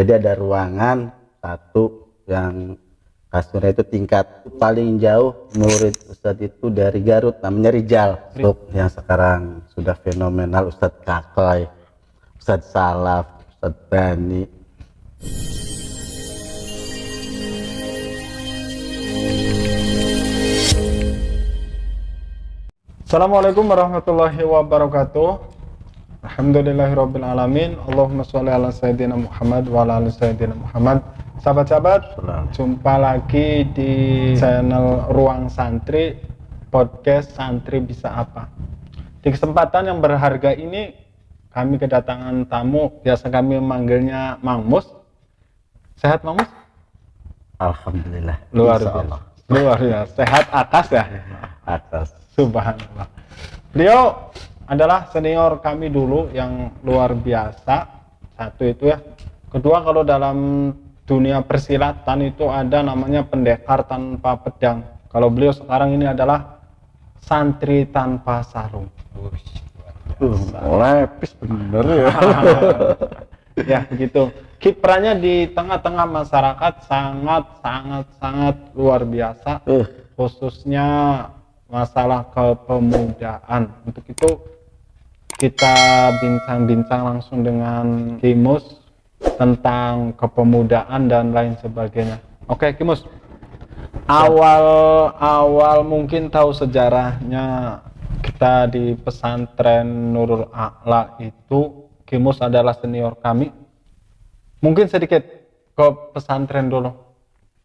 Jadi ada ruangan satu yang kasurnya itu tingkat paling jauh. Murid Ustadz itu dari Garut, namanya Rijal. Yang sekarang sudah fenomenal, Ustadz Kakoy, Ustadz Salaf, Ustadz Bani. Assalamualaikum warahmatullahi wabarakatuh. Alhamdulillahirabbil alamin. Allahumma sholli ala sayyidina Muhammad wa ala ali sayyidina Muhammad. Sahabat-sahabat, jumpa lagi di channel Ruang Santri, podcast Santri Bisa Apa. Di kesempatan yang berharga ini kami kedatangan tamu, biasa kami memanggilnya Mang Mus. Sehat Mang Mus? Alhamdulillah. Luar biasa. Luar biasa. Sehat atas ya? Atas. Subhanallah. Beliau adalah senior kami dulu yang luar biasa. Satu itu ya. Kedua, kalau dalam dunia persilatan itu ada namanya pendekar tanpa pedang. Kalau beliau sekarang ini adalah santri tanpa sarung. Lepis bener ya. Ya begitu. Kiprahnya di tengah-tengah masyarakat sangat luar biasa. Khususnya masalah kepemudaan. Untuk itu kita bincang-bincang langsung dengan Kimus tentang kepemudaan dan lain sebagainya. Oke Kimus, awal mungkin tahu sejarahnya kita di pesantren Nurul A'la itu. Kimus adalah senior kami. Mungkin sedikit ke pesantren dulu.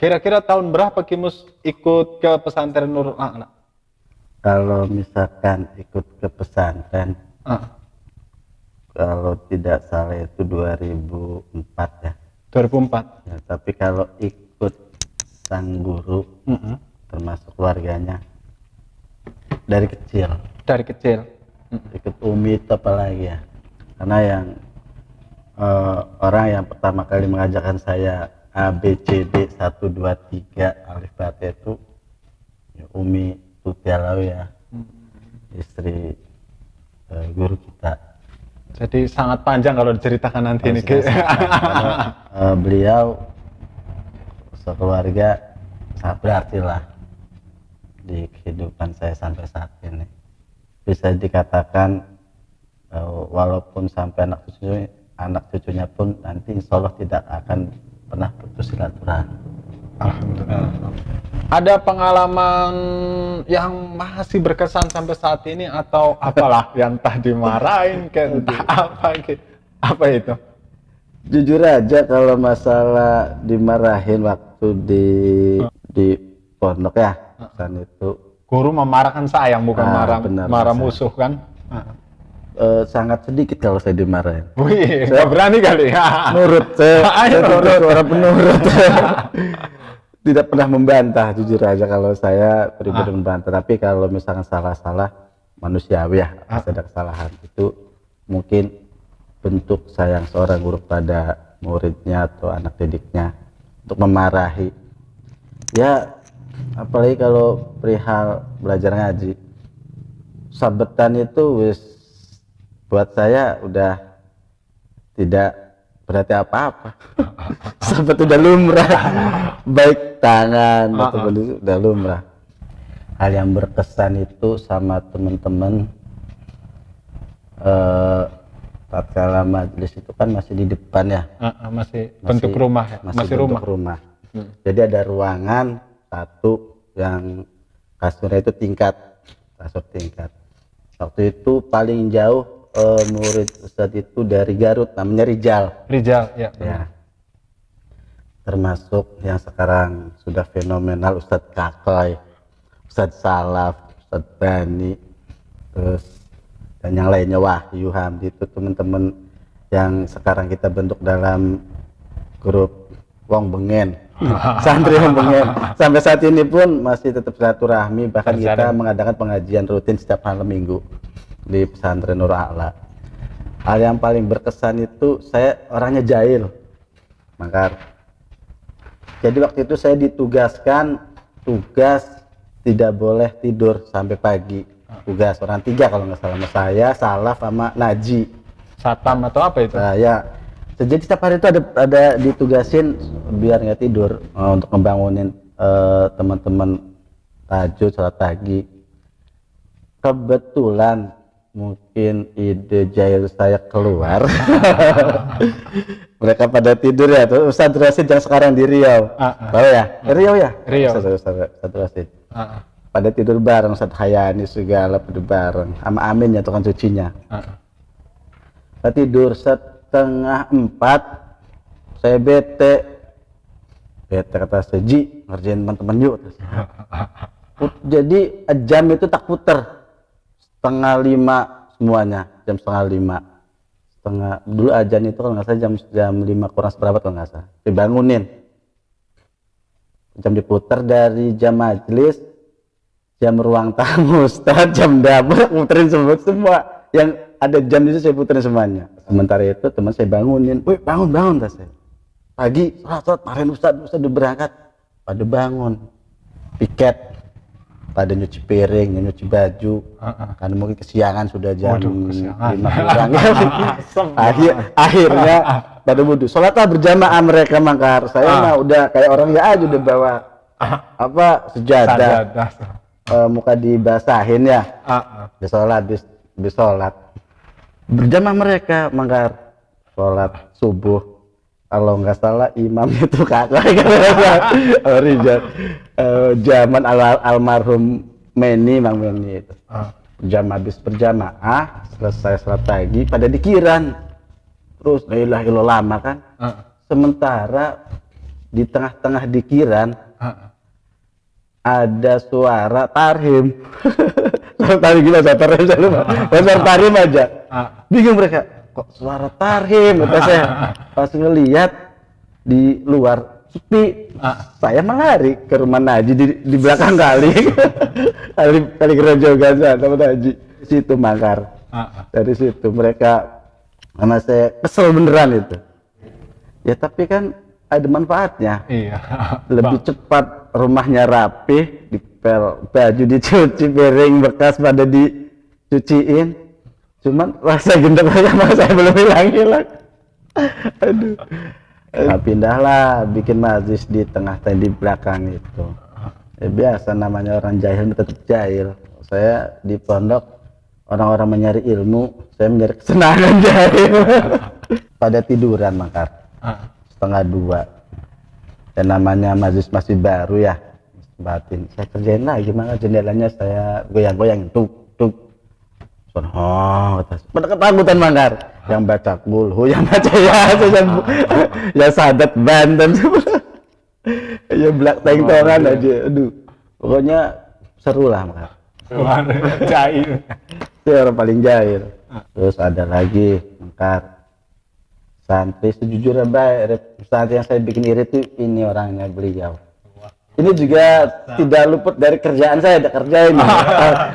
Kira-kira tahun berapa Kimus ikut ke pesantren Nurul A'la? Kalau misalkan ikut ke pesantren, kalau tidak salah itu 2004 ya. 2004. Ya, tapi kalau ikut sang guru, termasuk keluarganya, dari kecil. Dari kecil. Ikut Umi itu apalagi ya. Karena yang orang yang pertama kali mengajarkan saya ABCD 1 2 3 alif bata itu ya, Umi Tutialau ya, istri guru kita. Jadi sangat panjang kalau diceritakan nanti ini. Beliau sekeluarga sangat berarti lah di kehidupan saya sampai saat ini. Bisa dikatakan walaupun sampai anak cucunya pun nanti insya Allah tidak akan pernah putus silaturahmi. Alhamdulillah. Ada pengalaman yang masih berkesan sampai saat ini atau apalah yang entah dimarahin kayak entah apa gitu. Apa itu? Jujur aja kalau masalah dimarahin waktu di pondok ya, kan itu guru memarahkan sayang bukan marah benar, musuh kan? Sangat sedikit kalau saya dimarahin. Wih, nggak berani kali ya. Nurut, saya orang penurut. Tidak pernah membantah, jujur aja kalau saya pribadi membantah. Tapi kalau misalkan salah-salah manusiawi ya, ada kesalahan itu mungkin bentuk sayang seorang guru pada muridnya atau anak didiknya untuk memarahi. Ya, apalagi kalau perihal belajar ngaji, sabetan itu wis buat saya udah tidak berarti apa-apa. Sabet udah lumrah, baik tangan atau udah lumrah. Hal yang berkesan itu sama teman-teman tatkala majelis itu kan masih di depan ya, masih bentuk rumah ya, masih rumah. Jadi ada ruangan satu yang kasurnya itu kasur tingkat. Waktu itu paling jauh murid Ustadz itu dari Garut, namanya Rijal ya. Termasuk yang sekarang sudah fenomenal, Ustadz Kakoy, Ustadz Salaf, Ustadz Bani, terus dan yang lainnya, Wahyu Hamdi, itu teman-teman yang sekarang kita bentuk dalam grup Wong Bengen, santri Wong Bengen. Sampai saat ini pun masih tetap silaturahmi, bahkan kita mengadakan pengajian rutin setiap malam minggu di pesantren Nurul A'la. Hal yang paling berkesan itu saya orangnya jahil, Mangkar. Jadi waktu itu saya ditugaskan tugas tidak boleh tidur sampai pagi. Tugas orang 3 kalau nggak salah, saya, Salaf sama Naji. Satam atau apa itu? Saya Jadi setiap hari itu ada ditugasin biar nggak tidur untuk ngebangunin teman-teman tahajud, sholat pagi. Kebetulan mungkin ide jahil saya keluar. Mereka pada tidur ya. Tuh Ustaz Rasid yang sekarang di Riau. Tahu ya? Riau ya? Riau. Ustaz Rasid. Pada tidur bareng, Ustaz Hayani segala pada bareng. Sama Amin ya tukang cucinya. Saya tidur 3:30. Saya bete kata saya, Ji ngerjain teman-teman yuk. Jadi jam itu tak puter 4:30 semuanya, jam 4:30. Dulu ajan itu kalau nggak salah jam 5 kurang seperempat kalau nggak salah dibangunin, jam diputer dari jam majelis, jam ruang tamu Ustaz, jam dapur, puterin semua yang ada jam itu saya puterin semuanya. Sementara itu teman saya bangunin, wih bangun tas saya, pagi sholat kemarin Ustaz udah berangkat. Pada bangun piket, pada nyuci piring, nyuci baju, karena mungkin kesiangan sudah jam 5 kurang. Akhirnya pada wudhu, sholatlah berjamaah mereka Mangkar. Saya mah udah kayak orang ya aja udah bawa sejadah, muka dibasahin ya. Habis sholat berjamaah mereka Mangkar, sholat subuh. Kalau nggak salah imam itu kakak Rizal, zaman almarhum Meni, Mang Meni itu. Habis berjamaah, selesai sholat pagi pada dikiran, terus la ilaha illallah lama kan. Sementara di tengah-tengah dikiran ada suara tarhim. Tadi gila saya tarhim aja. Bingung mereka, kok suara tarhim, kata saya. Pas ngelihat di luar sepi, saya melari ke rumah Naji di belakang kali Gerojogan sama Naji situ Mangkar. Dari situ mereka sama saya kesel beneran itu ya, tapi kan ada manfaatnya. Iya. Lebih cepat, rumahnya rapi, dipel, baju dicuci, piring bekas pada dicuciin. Cuman rasa gendeng saya belum hilang. Aduh. Nah, pindahlah bikin majlis di tengah di belakang itu. Ya, biasa namanya orang jahil tetap jahil. Saya di pondok orang-orang mencari ilmu, saya mencari kesenangan jahil. Pada tiduran Mangkar. 1:30. Dan namanya majlis masih baru ya. Batin. Saya kerjain lagi, maka jendelanya saya goyang-goyang tuk. Pada ketakutan Mangkar, yang baca kulhu, yang baca ya sadat Banten, ya belak tengtongan aja, aduh, pokoknya seru lah Mangkar. Jahil, itu orang paling jahil. Terus ada lagi Mangkar, santri sejujurnya baik, santri yang saya bikin iri itu ini orangnya beliau. Ini juga tidak luput dari kerjaan saya, ada kerjain.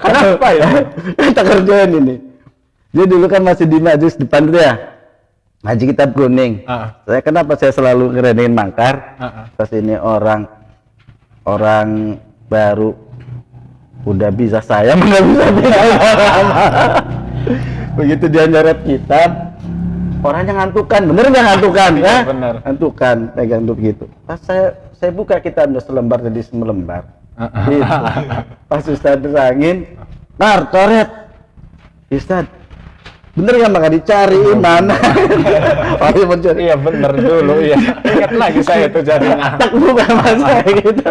Kenapa ya? Kita kerjain ini. Jadi dulu kan masih di majlis depan itu ya, ngaji kitab kuning. Saya kenapa saya selalu ngerenin Mangkar? Pas ini orang baru udah bisa, saya nggak bisa. Begitu dia nyoret kitab, orangnya ngantukan, bener nggak ngantukan? Ya, bener. Ngantukan, pegang tuh begitu. Pas saya buka kitabnya selembar jadi selembar. Gitu. Pas Ustaz terangin, coret. Ustaz, bener nggak maka dicari mana? Iya bener dulu ya. Ingat lagi saya tuh jadinya. Tak buka masa gitu.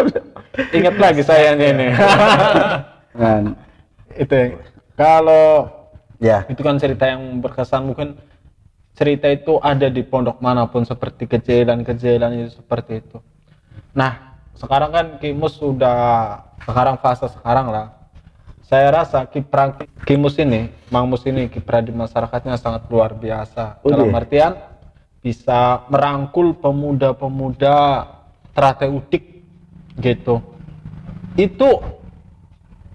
Ingat lagi saya ini. Kan itu kalau ya itu kan cerita yang berkesan, mungkin cerita itu ada di pondok manapun seperti kejailan itu seperti itu. Nah, sekarang kan Kimus sudah fase sekarang lah. Saya rasa kiprah Kimus ini, Mang Mus ini kiprah di masyarakatnya sangat luar biasa. Dalam artian bisa merangkul pemuda-pemuda terapeutik gitu. Itu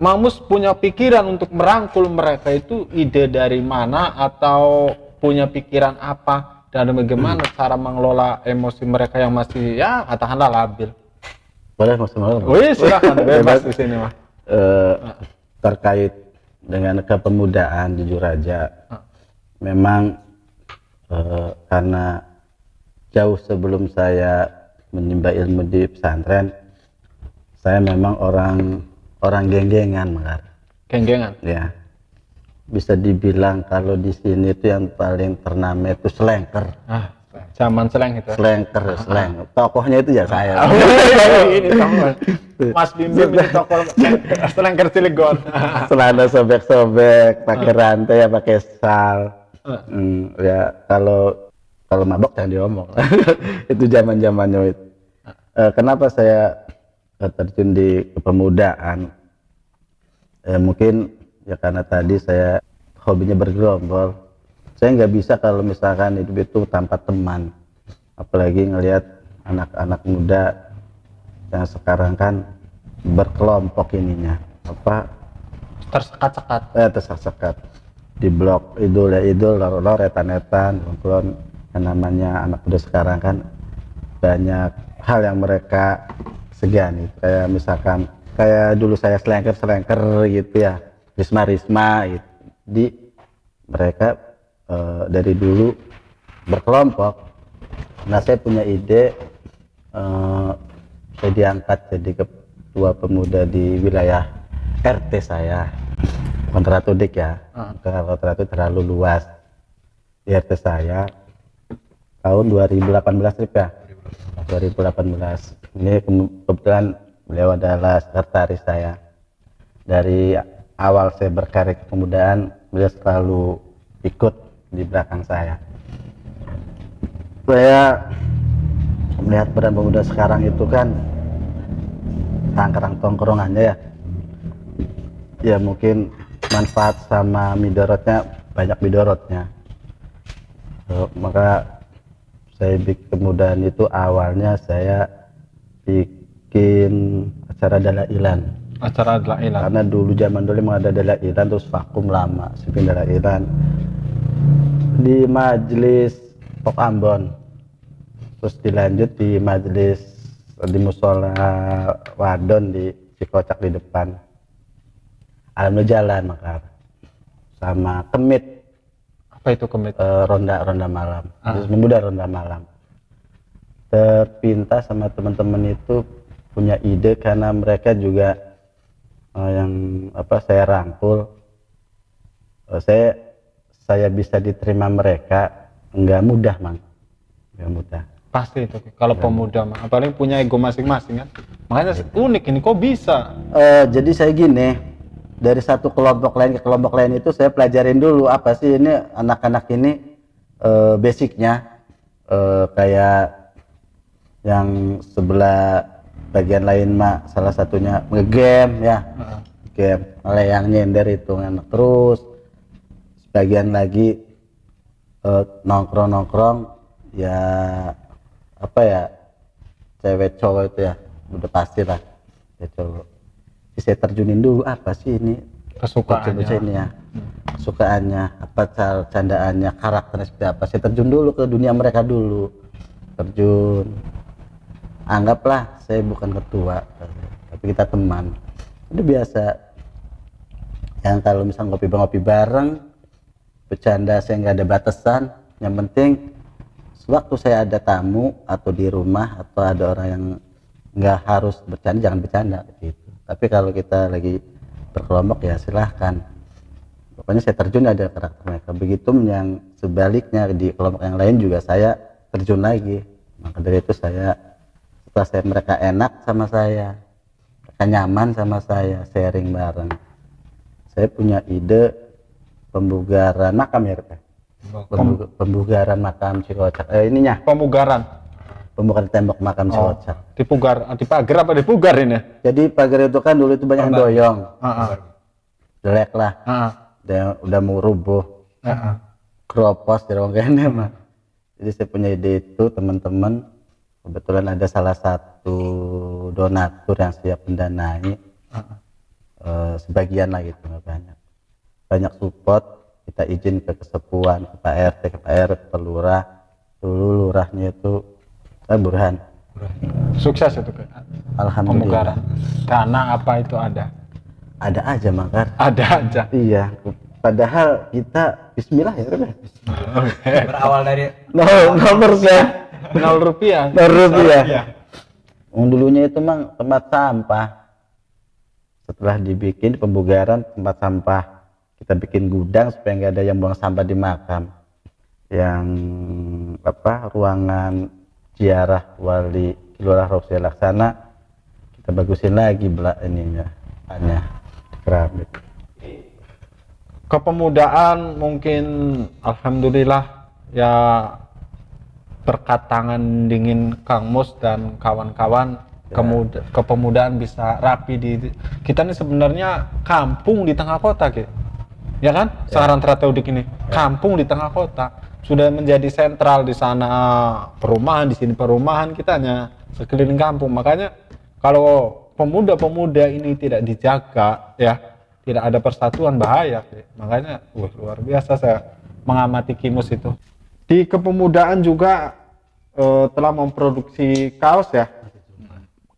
Mang Mus punya pikiran untuk merangkul mereka, itu ide dari mana atau punya pikiran apa? Dan bagaimana cara mengelola emosi mereka yang masih ya katakanlah labil? Boleh maksimal. Wih, silakan bebas di sini mah. Terkait dengan kepemudaan jujur aja, memang karena jauh sebelum saya menimba ilmu di pesantren, saya memang orang geng-gengan, Makar. Geng-gengan. Ya, bisa dibilang kalau di sini itu yang paling ternama itu selengker. Zaman seleng itu. Seleng. Tokohnya itu ya saya. Ini sama. Mas Bim Bim ini tokoh selengker Cilegon. Celana sobek-sobek, pakai rantai ya, pakai sal. Ya kalau mabok jangan diomong. Itu zaman-zamannya itu. Kenapa saya terjun di kepemudaan? Mungkin ya karena tadi saya hobinya bergerombol. Saya nggak bisa kalau misalkan hidup itu tanpa teman, apalagi ngelihat anak-anak muda yang sekarang kan berkelompok ininya tersekat di blok idul etan kumpulan yang namanya anak muda sekarang kan banyak hal yang mereka segani, kayak misalkan kayak dulu saya selengker gitu ya, risma gitu. Di mereka dari dulu berkelompok. Nah, saya punya ide, saya diangkat jadi ketua pemuda di wilayah RT saya, bukan Ratu Dik ya, kalau Ratu terlalu luas. Di RT saya tahun 2018 ya, 2018. Ini kebetulan beliau adalah sekretaris saya. Dari awal saya berkarir kepemudaan, beliau selalu ikut di belakang saya. Saya melihat peran pemuda sekarang itu kan tongkrongannya ya mungkin manfaat sama banyak midorotnya. Maka saya bikin kepemudaan itu awalnya saya bikin acara dalailan. Karena zaman dulu memang ada dalailan, terus vakum lama, saya bikin dalailan di majelis Pok Ambon, terus dilanjut di majelis di musola Wadon di Cikocak di depan. Alhamdulillah jalan, Makar. Sama kemit. Apa itu kemit? Ronda malam. Terus pemuda ronda malam. Terpintas sama teman-teman itu punya ide karena mereka juga saya rangkul. Saya bisa diterima mereka nggak mudah, Mang. Nggak mudah. Pasti itu kalau pemuda mah, apalagi punya ego masing-masing kan. Makanya unik ini, kok bisa? Jadi saya gini, dari satu kelompok lain ke kelompok lain itu saya pelajarin dulu apa sih ini anak-anak ini, basicnya, kayak yang sebelah bagian lain mah salah satunya ngegame ya, game, yang nyender itu enak. Terus sebagian lagi nongkrong ya cewek cowok itu ya udah pasti lah ya cowok. Saya terjunin dulu apa sih ini kesukaannya, apa candaannya, karakternya seperti apa. Saya terjun dulu ke dunia mereka dulu, anggaplah saya bukan ketua tapi kita teman, udah biasa yang kalau misalnya ngopi bareng, bercanda saya nggak ada batasan. Yang penting sewaktu saya ada tamu atau di rumah atau ada orang yang nggak harus bercanda, jangan bercanda gitu. Tapi kalau kita lagi berkelompok ya silahkan, pokoknya saya terjun ada karakter mereka. Begitu yang sebaliknya di kelompok yang lain juga saya terjun lagi. Maka dari itu setelah mereka enak sama saya, mereka nyaman sama saya, sharing bareng, saya punya ide pembugaran makam ya, pembugaran makam Cikocak. Pembugaran tembok makam Cikocak. Dipagar apa dipugar ini? Jadi pagar itu kan dulu itu banyak yang doyong, jelek lah, udah mau rubuh, keropos jadi kayaknya mah. Jadi saya punya ide itu, teman-teman, kebetulan ada salah satu donatur yang siap mendanai, sebagian lah gitu, nggak banyak support. Kita izin ke kesepuan, ke Pak RT, ke Pak RW, ke lurah. Dulu lurahnya itu Burhan. Sukses itu kan? Alhamdulillah. Dana apa itu ada? Ada aja, Makar. Ada aja. Iya. Padahal kita Bismillah ya Reb. Berawal dari Nomor sen. 0 rupiah. 0 rupiah. Dulunya itu memang tempat sampah. Setelah dibikin pembugaran tempat sampah, kita bikin gudang supaya nggak ada yang buang sampah di makam. Yang ruangan ziarah wali Kilurah Roksya Laksana kita bagusin lagi ininya, hanya keramik. Kepemudaan mungkin alhamdulillah ya, berkat tangan dingin Kang Mus dan kawan-kawan ya. Kepemudaan bisa rapi di kita nih sebenarnya kampung di tengah kota gitu. Ya kan? Ya. Sekarang Trateudik ini kampung di tengah kota, sudah menjadi sentral, di sana perumahan, di sini perumahan, kita hanya sekeliling kampung. Makanya kalau pemuda-pemuda ini tidak dijaga ya, tidak ada persatuan, bahaya. Makanya luar biasa saya mengamati Kimus itu. Di kepemudaan juga telah memproduksi kaos ya.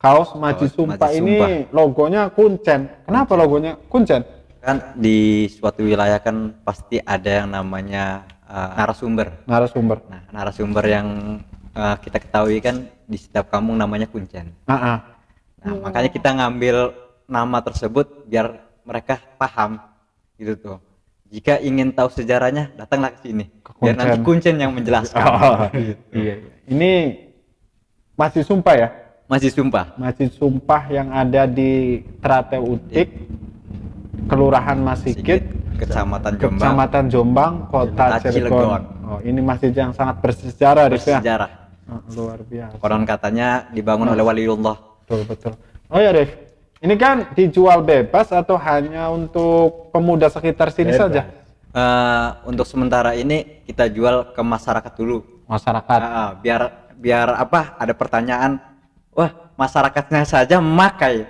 Kaos Maji Sumpah ini logonya kuncen. Kenapa logonya kuncen? Kan di suatu wilayah kan pasti ada yang namanya narasumber. Nah, narasumber yang kita ketahui kan di setiap kampung namanya kuncen. Nah, makanya kita ngambil nama tersebut biar mereka paham gitu tuh. Jika ingin tahu sejarahnya, datanglah ke sini. Biar nanti kuncen yang menjelaskan. Gitu. Iya. Ini Masjid Sumpah ya? Masjid Sumpah. Masjid Sumpah yang ada di Trateudik, Kelurahan Masigit, Kecamatan Jombang, Kota Cilegon. Oh, ini masjid yang sangat bersejarah, bersejarah. Luar biasa. Konon katanya dibangun oleh waliullah. Betul. Oh ya, Rif. Ini kan dijual bebas atau hanya untuk pemuda sekitar sini bebas saja? Untuk sementara ini kita jual ke masyarakat dulu. Masyarakat. Biar ada pertanyaan, wah masyarakatnya saja memakai,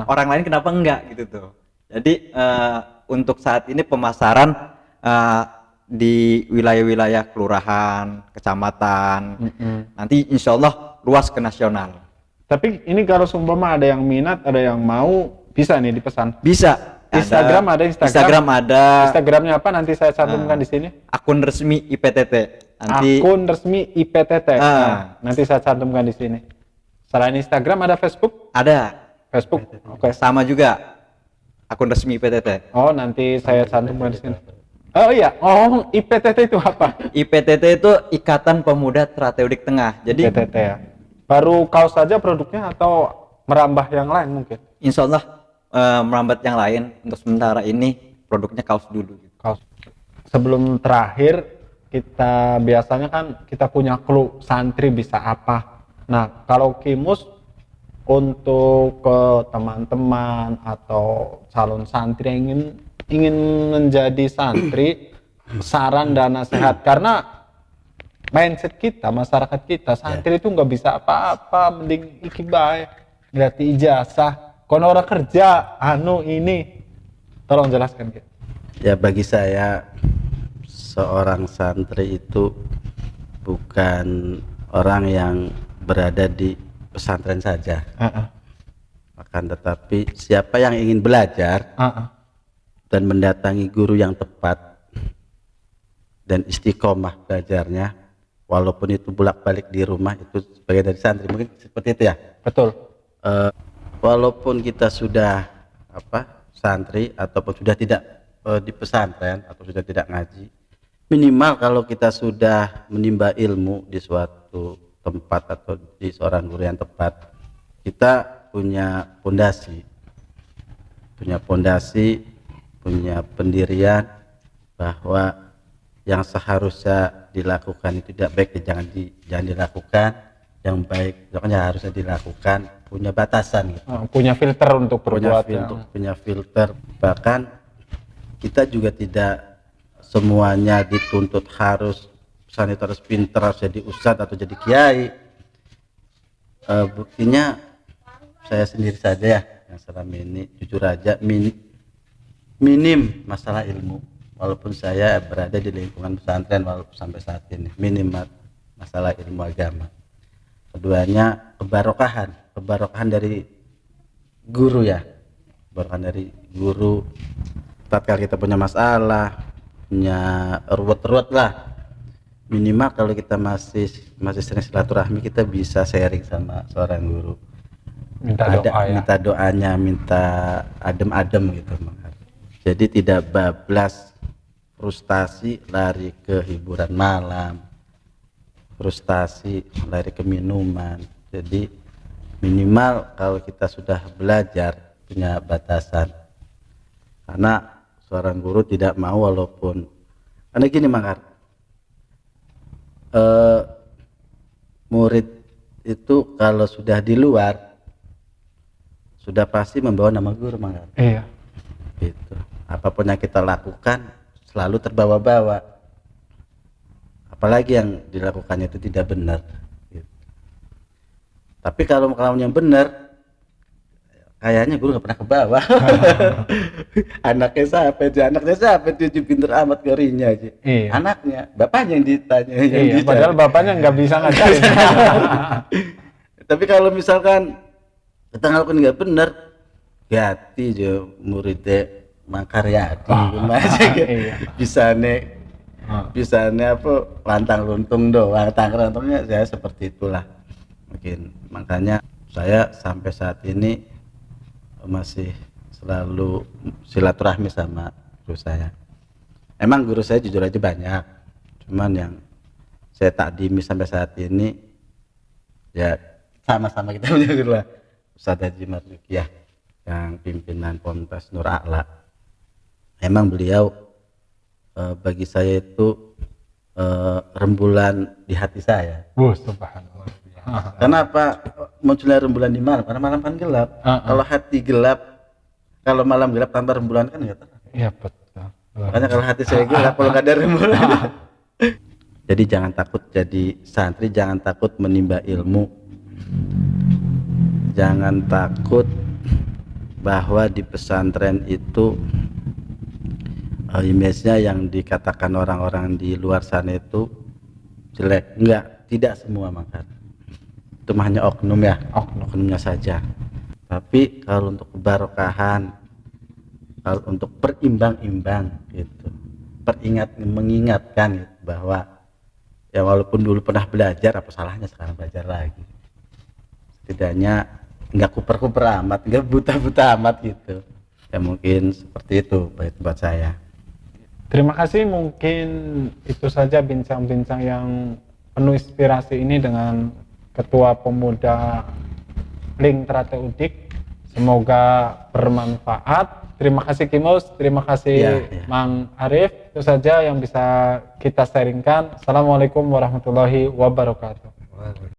orang lain kenapa enggak gitu tuh. Jadi untuk saat ini pemasaran di wilayah-wilayah kelurahan, kecamatan, nanti insya Allah luas ke nasional. Tapi ini kalau seumpama ada yang minat, ada yang mau, bisa nih dipesan? Bisa. Instagram ada. Instagram ada. Instagramnya apa? Nanti saya cantumkan di sini. Akun resmi IPTT. Akun resmi IPTT. Nanti saya cantumkan di sini. Selain Instagram ada Facebook? Ada. Facebook. Oke. Sama juga. Akun resmi IPTT. Oh, nanti saya cantumkan di sini. Oh iya. Oh, IPTT itu apa? IPTT itu Ikatan Pemuda Trateudik Tengah. Jadi IPTT ya. Baru kaos saja produknya atau merambah yang lain mungkin? Insya Allah merambat yang lain. Untuk sementara ini produknya kaos dulu. Kaos. Sebelum terakhir, kita biasanya kan kita punya clue santri bisa apa. Nah, kalau Kimus untuk ke teman-teman atau calon santri yang ingin menjadi santri, saran dan nasihat, karena mindset kita, masyarakat kita, santri itu nggak bisa apa-apa, mending iki bae, berarti ijazah, kono ora kerja, ini, tolong jelaskan gitu. Ya, bagi saya seorang santri itu bukan orang yang berada di pesantren saja, akan tetapi siapa yang ingin belajar dan mendatangi guru yang tepat dan istiqomah belajarnya, walaupun itu bolak-balik di rumah, itu sebagai dari santri, mungkin seperti itu ya. Betul. Walaupun kita sudah santri ataupun sudah tidak di pesantren atau sudah tidak ngaji, minimal kalau kita sudah menimba ilmu di suatu tempat atau di seorang guru yang tepat, kita punya pondasi, punya pendirian bahwa yang seharusnya dilakukan itu tidak baik, jangan dilakukan. Yang baik pokoknya harusnya dilakukan, punya batasan gitu. Punya filter untuk berbuat, punya filter. Bahkan kita juga tidak semuanya dituntut harus pesan itu harus pintar, harus jadi ustadz atau jadi kiai. Buktinya saya sendiri saja ya yang selama ini jujur aja minim masalah ilmu, walaupun saya berada di lingkungan pesantren walaupun sampai saat ini minim masalah ilmu agama. Keduanya kebarokahan dari guru ya, kebarokahan dari guru tatkala kita punya masalah, punya ruwet-ruwet lah, minimal kalau kita masih sering silaturahmi, kita bisa sharing sama seorang guru, minta doanya, minta adem-adem gitu. Jadi tidak bablas, frustasi lari ke hiburan malam, frustasi lari ke minuman. Jadi minimal kalau kita sudah belajar punya batasan, karena seorang guru tidak mau, walaupun karena gini Makar, murid itu kalau sudah di luar sudah pasti membawa nama guru Makar. Iya. Gitu. Apapun yang kita lakukan selalu terbawa-bawa, apalagi yang dilakukannya itu tidak benar gitu. Tapi kalau yang benar, kayaknya guru nggak pernah ke bawah. Anaknya siapa itu pinter amat gorinya aja. Iya. Anaknya, bapaknya yang ditanya. Iya, padahal bapaknya nggak bisa ngajarin. Tapi kalau misalkan kita ngelakuin nggak benar, ganti aja muridnya Mangkaryadi, bisa nih apa lantang luntung doang, tangkrangnya saya seperti itulah mungkin. Makanya saya sampai saat ini masih selalu silaturahmi sama guru saya. Emang guru saya jujur aja banyak, cuman yang saya takdimi sampai saat ini ya sama-sama kita punya guru lah, Ustadz Haji Marzukiah yang pimpinan Ponpes Nur A'la. Emang beliau bagi saya itu rembulan di hati saya. Subhanallah. Kenapa munculnya rembulan di malam? Karena malam kan gelap. Kalau hati gelap, kalau malam gelap tanpa rembulan kan nggak terang. Iya betul. Makanya kalau hati saya gelap, kalau nggak ada rembulan. Jadi jangan takut jadi santri, jangan takut menimba ilmu, jangan takut bahwa di pesantren itu image-nya yang dikatakan orang-orang di luar sana itu jelek. Enggak, tidak semua Makar. Itu hanya oknum ya, oknumnya saja. Tapi kalau untuk kebarokahan, kalau untuk perimbang-imbang gitu, mengingatkan gitu, bahwa ya walaupun dulu pernah belajar, apa salahnya sekarang belajar lagi. Setidaknya enggak kuper-kuper amat, enggak buta-buta amat gitu. Ya mungkin seperti itu buat saya. Terima kasih, mungkin itu saja bincang-bincang yang penuh inspirasi ini dengan Ketua Pemuda Link Trate Udik. Semoga bermanfaat. Terima kasih Kimus, terima kasih Mang Arif. Itu saja yang bisa kita sharingkan. Assalamualaikum warahmatullahi wabarakatuh.